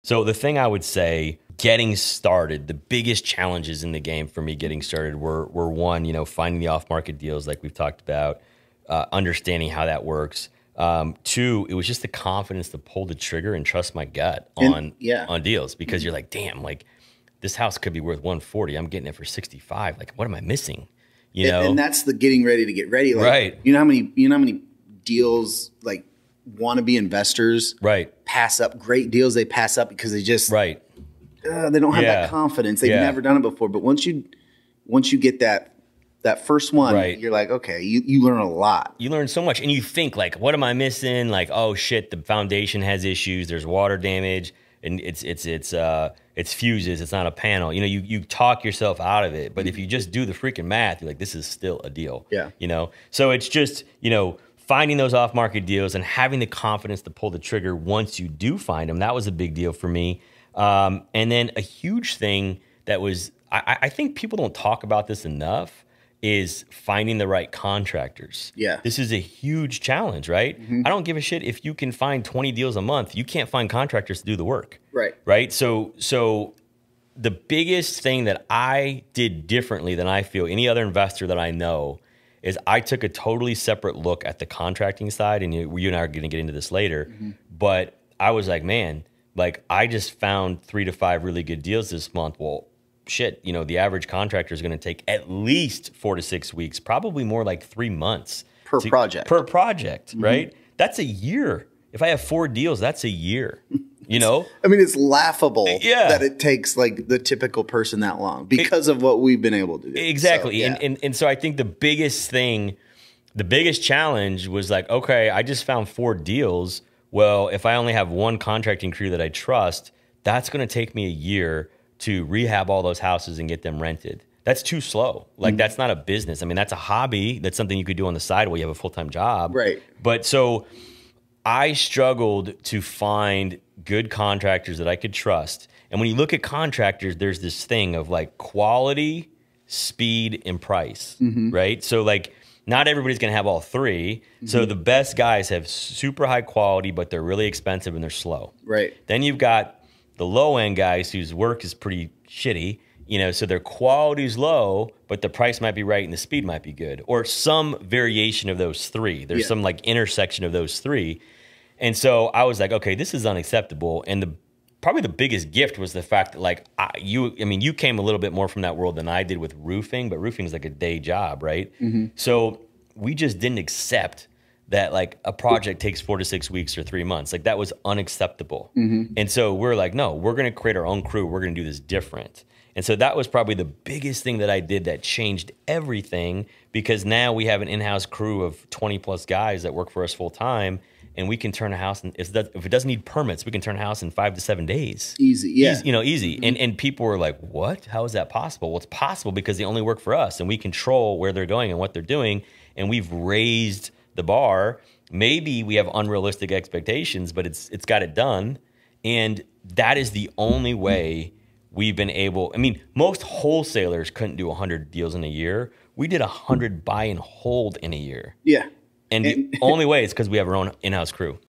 So the thing I would say, getting started, the biggest challenges in the game for me getting started were one, you know, finding the off-market deals like we've talked about, understanding how that works. Two, it was just the confidence to pull the trigger and trust my gut on deals, because you're like, damn, like this house could be worth 140. I'm getting it for 65. Like, what am I missing? You know, and that's the getting ready to get ready. Like, right. You know how many deals, like, wannabe investors pass up great deals. They pass up because they just they don't have that confidence. They've never done it before. But once you get that first one, you're like, okay, you learn a lot. You learn so much, and you think like, what am I missing? Like, oh shit, the foundation has issues. There's water damage, and it's fuses. It's not a panel. You know, you talk yourself out of it. But if you just do the freaking math, you're like, this is still a deal. Yeah. You know, so it's just, you know, finding those off-market deals and having the confidence to pull the trigger once you do find them. That was a big deal for me. And then a huge thing that was, I think people don't talk about this enough, is finding the right contractors. Yeah. This is a huge challenge, right? Mm-hmm. I don't give a shit if you can find 20 deals a month. You can't find contractors to do the work. Right. Right? So the biggest thing that I did differently than I feel any other investor that I know is I took a totally separate look at the contracting side, and you and I are going to get into this later, but I was like, man, like I just found 3 to 5 really good deals this month. Well, shit, you know, the average contractor is going to take at least 4 to 6 weeks, probably more like 3 months. Per project, right? That's a year. If I have 4 deals, that's a year. You know, I mean, it's laughable that it takes like the typical person that long because of what we've been able to do. Exactly. So, and so I think the biggest challenge was like, okay, I just found 4 deals. Well, if I only have one contracting crew that I trust, that's going to take me a year to rehab all those houses and get them rented. That's too slow. Like, that's not a business. I mean, that's a hobby. That's something you could do on the side while you have a full-time job. Right. But so I struggled to find good contractors that I could trust. And when you look at contractors, there's this thing of like quality, speed, and price, right? So like not everybody's going to have all 3. So the best guys have super high quality, but they're really expensive and they're slow. Right. Then you've got the low end guys whose work is pretty shitty, you know, so their quality's low, but the price might be right and the speed might be good, or some variation of those 3. There's some like intersection of those 3. And so I was like, okay, this is unacceptable. And probably the biggest gift was the fact that like you came a little bit more from that world than I did with roofing, but roofing is like a day job, right? So we just didn't accept that like a project takes 4 to 6 weeks or 3 months. Like that was unacceptable. And so we're like, no, we're going to create our own crew. We're going to do this different. And so that was probably the biggest thing that I did that changed everything, because now we have an in-house crew of 20 plus guys that work for us full time. And we can turn a house, if it doesn't need permits, we can turn a house in 5 to 7 days. Easy, yeah. Easy. And people were like, what? How is that possible? Well, it's possible because they only work for us, and we control where they're going and what they're doing. And we've raised the bar. Maybe we have unrealistic expectations, but it's got it done. And that is the only way we've been able. I mean, most wholesalers couldn't do 100 deals in a year. We did 100 buy and hold in a year. Yeah. And the only way is because we have our own in-house crew.